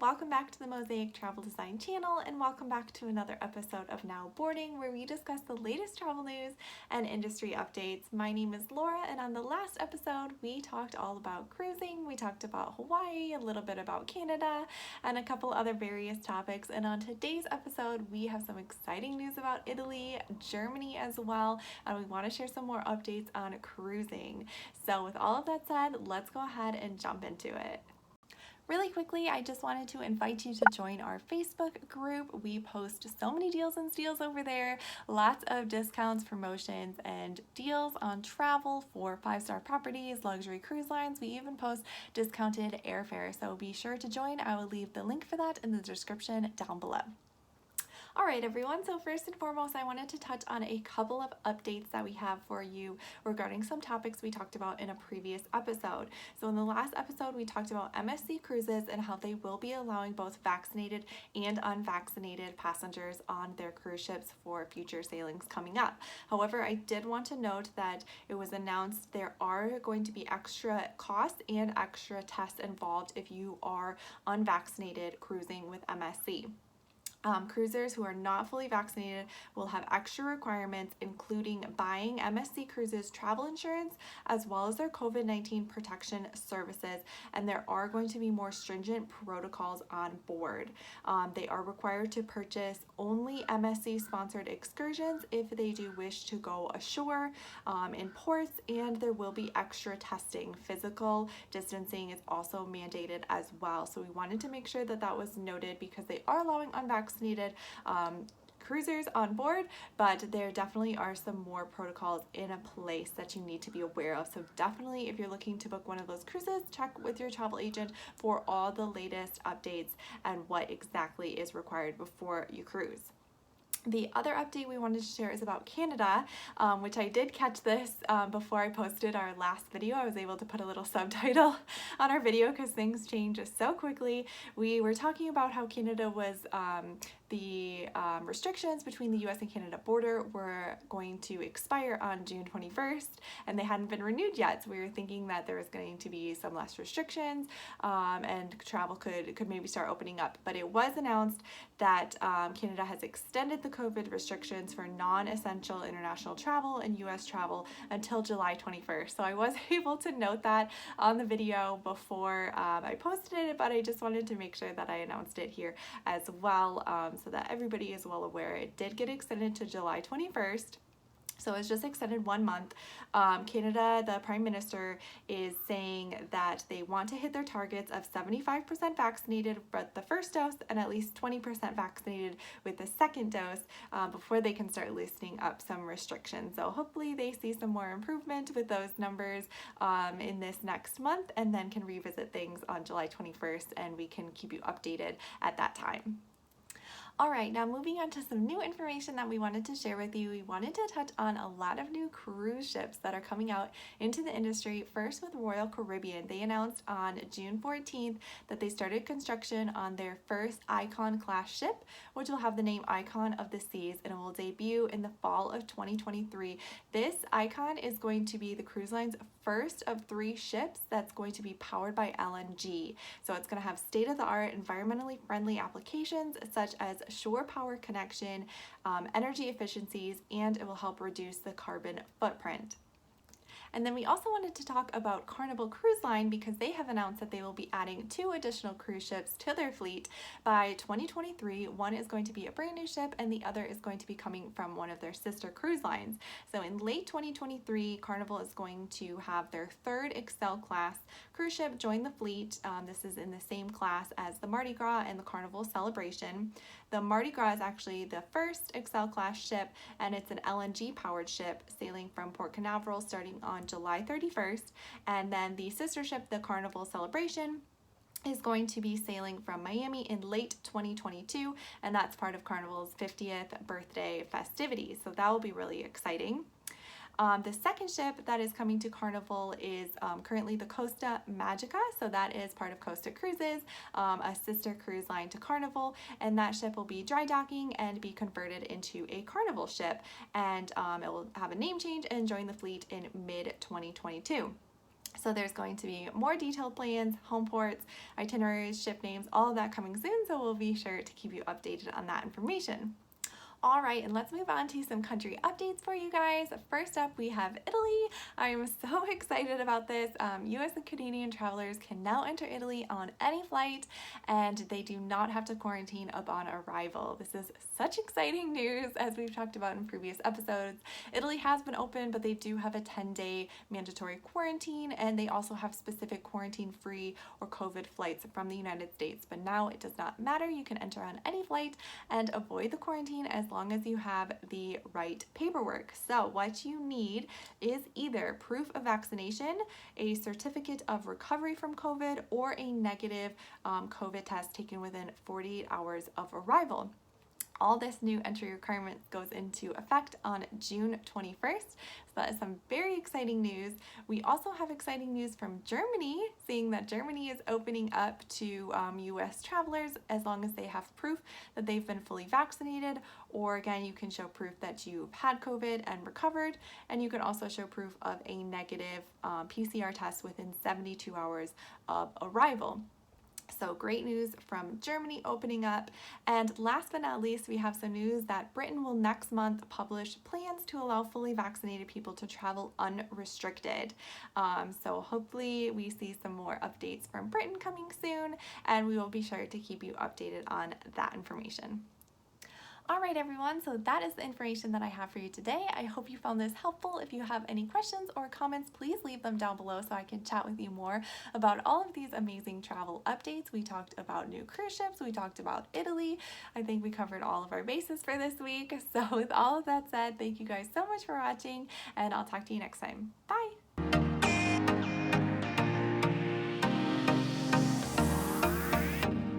welcome back to the Mosaic Travel Design channel, and welcome back to another episode of Now Boarding, where we discuss the latest travel news and industry updates. My name is Laura, and on the last episode we talked all about cruising. We talked about Hawaii, a little bit about Canada, and a couple other various topics. And on today's episode we have some exciting news about Italy, Germany as well, and we want to share some more updates on cruising. So with all of that said, let's go ahead and jump into it. Really quickly, I just wanted to invite you to join our Facebook group. We post so many deals and steals over there, lots of discounts, promotions, and deals on travel for 5-star properties, luxury cruise lines. We even post discounted airfare, so be sure to join. I will leave the link for that in the description down below. Alright everyone, so first and foremost I wanted to touch on a couple of updates that we have for you regarding some topics we talked about in a previous episode. So in the last episode we talked about MSC Cruises and how they will be allowing both vaccinated and unvaccinated passengers on their cruise ships for future sailings coming up. However, I did want to note that it was announced there are going to be extra costs and extra tests involved if you are unvaccinated cruising with MSC. Cruisers who are not fully vaccinated will have extra requirements, including buying MSC Cruises travel insurance as well as their COVID-19 protection services, and there are going to be more stringent protocols on board. They are required to purchase only MSC sponsored excursions if they do wish to go ashore in ports, and there will be extra testing. Physical distancing is also mandated as well, so we wanted to make sure that that was noted because they are allowing unvaccinated cruisers on board, but there definitely are some more protocols in a place that you need to be aware of. So definitely, if you're looking to book one of those cruises, check with your travel agent for all the latest updates and what exactly is required before you cruise. The other update we wanted to share is about Canada, which I did catch this before I posted our last video. I was able to put a little subtitle on our video because things change so quickly. We were talking about how Canada was the restrictions between the US and Canada border were going to expire on June 21st, and they hadn't been renewed yet. So we were thinking that there was going to be some less restrictions and travel could maybe start opening up. But it was announced that Canada has extended the COVID restrictions for non-essential international travel and US travel until July 21st. So I was able to note that on the video before I posted it, but I just wanted to make sure that I announced it here as well, so that everybody is well aware. It did get extended to July 21st. So it's just extended 1 month. Canada, the Prime Minister is saying that they want to hit their targets of 75% vaccinated with the first dose and at least 20% vaccinated with the second dose before they can start loosening up some restrictions. So hopefully they see some more improvement with those numbers in this next month, and then can revisit things on July 21st, and we can keep you updated at that time. Alright, now moving on to some new information that we wanted to share with you. We wanted to touch on a lot of new cruise ships that are coming out into the industry. First with Royal Caribbean. They announced on June 14th that they started construction on their first Icon class ship, which will have the name Icon of the Seas, and it will debut in the fall of 2023. This Icon is going to be the cruise line's first of 3 ships that's going to be powered by LNG. So it's going to have state-of-the-art, environmentally friendly applications such as shore power connection, energy efficiencies, and it will help reduce the carbon footprint. And then we also wanted to talk about Carnival Cruise Line because they have announced that they will be adding 2 additional cruise ships to their fleet by 2023. One is going to be a brand new ship, and the other is going to be coming from one of their sister cruise lines. So in late 2023, Carnival is going to have their 3rd Excel class cruise ship join the fleet. This is in the same class as the Mardi Gras and the Carnival Celebration. The Mardi Gras is actually the first Excel class ship, and it's an LNG powered ship sailing from Port Canaveral starting on July 31st, and then the sister ship, the Carnival Celebration, is going to be sailing from Miami in late 2022, and that's part of Carnival's 50th birthday festivities, so that will be really exciting. The second ship that is coming to Carnival is currently the Costa Magica, so that is part of Costa Cruises, a sister cruise line to Carnival, and that ship will be dry docking and be converted into a Carnival ship, and it will have a name change and join the fleet in mid-2022. So there's going to be more detailed plans, home ports, itineraries, ship names, all of that coming soon. So we'll be sure to keep you updated on that information. All right, and let's move on to some country updates for you guys. First up, we have Italy. I am so excited about this. US and Canadian travelers can now enter Italy on any flight, and they do not have to quarantine upon arrival. This is such exciting news, as we've talked about in previous episodes. Italy has been open, but they do have a 10-day mandatory quarantine, and they also have specific quarantine-free or COVID flights from the United States. But now it does not matter. You can enter on any flight and avoid the quarantine as long as you have the right paperwork. So what you need is either proof of vaccination, a certificate of recovery from COVID, or a negative COVID test taken within 48 hours of arrival. All this new entry requirement goes into effect on June 21st. So that is some very exciting news. We also have exciting news from Germany, seeing that Germany is opening up to US travelers as long as they have proof that they've been fully vaccinated, or again, you can show proof that you've had COVID and recovered, and you can also show proof of a negative PCR test within 72 hours of arrival. So great news from Germany opening up. And last but not least, we have some news that Britain will next month publish plans to allow fully vaccinated people to travel unrestricted. So hopefully we see some more updates from Britain coming soon, and we will be sure to keep you updated on that information. All right, everyone, so that is the information that I have for you today. I hope you found this helpful. If you have any questions or comments, please leave them down below so I can chat with you more about all of these amazing travel updates. We talked about new cruise ships. We talked about Italy. I think we covered all of our bases for this week. So with all of that said, thank you guys so much for watching, and I'll talk to you next time. Bye!